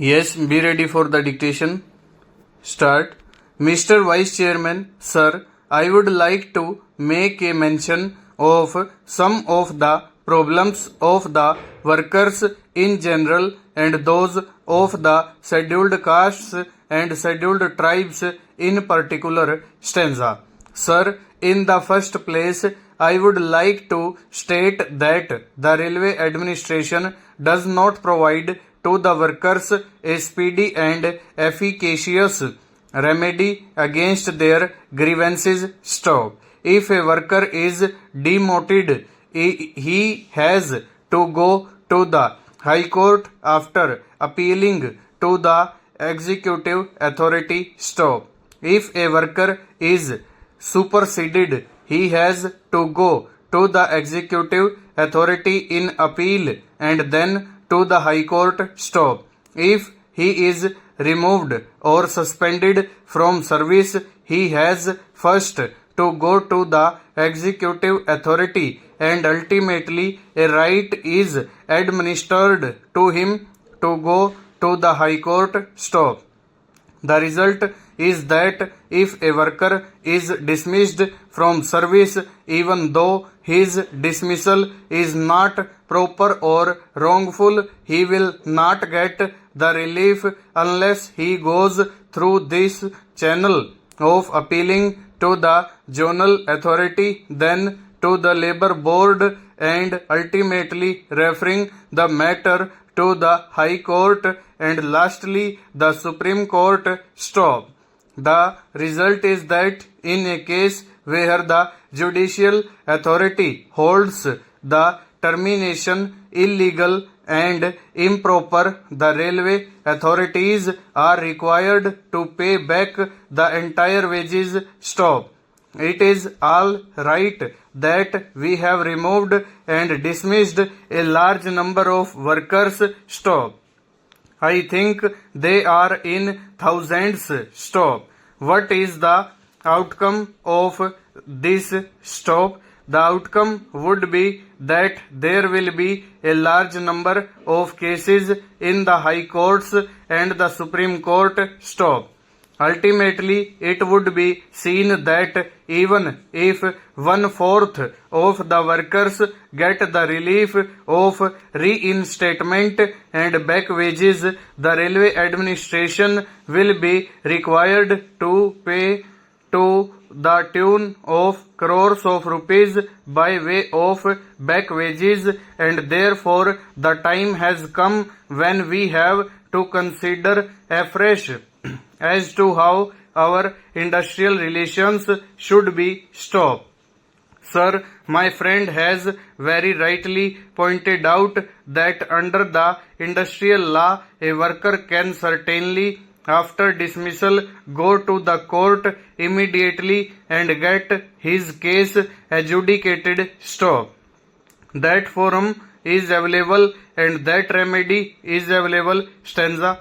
Yes, be ready for the dictation. Start. Mr. Vice Chairman, sir, I would like to make a mention of some of the problems of the workers in general and those of the scheduled castes and scheduled tribes in particular stanza. Sir, in the first place, I would like to state that the railway administration does not provide to the workers a speedy and efficacious remedy against their grievances. Stop. If a worker is demoted, he has to go to the High Court after appealing to the executive authority. Stop. If a worker is superseded, he has to go to the executive authority in appeal and then to the High Court. Stop. If he is removed or suspended from service, he has first to go to the executive authority and ultimately a right is administered to him to go to the High Court. Stop. The result is that if a worker is dismissed from service, even though his dismissal is not proper or wrongful, he will not get the relief unless he goes through this channel of appealing to the zonal authority, then to the labor board, and ultimately referring the matter to the High Court and lastly the Supreme Court. Stop. The result is that in a case where the judicial authority holds the termination illegal and improper, the railway authorities are required to pay back the entire wages. Stop. It is all right that we have removed and dismissed a large number of workers. Stop. I think they are in thousands. Stop. What is the outcome of this? Stop. The outcome would be that there will be a large number of cases in the High Courts and the Supreme Court. Stop. Ultimately, it would be seen that even if 1/4 of the workers get the relief of reinstatement and back wages, the railway administration will be required to pay to the tune of crores of rupees by way of back wages, and therefore the time has come when we have to consider afresh as to how our industrial relations should be. Stopped. Sir, my friend has very rightly pointed out that under the industrial law, a worker can certainly, after dismissal, go to the court immediately and get his case adjudicated. Stop. That forum is available and that remedy is available. Stanza.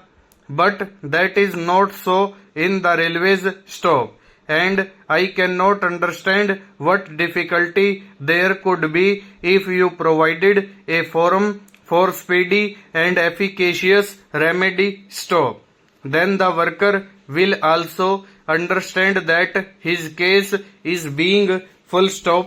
But that is not so in the railways. Stop. And I cannot understand what difficulty there could be if you provided a forum for speedy and efficacious remedy. Stop. Then the worker will also understand that his case is being full stop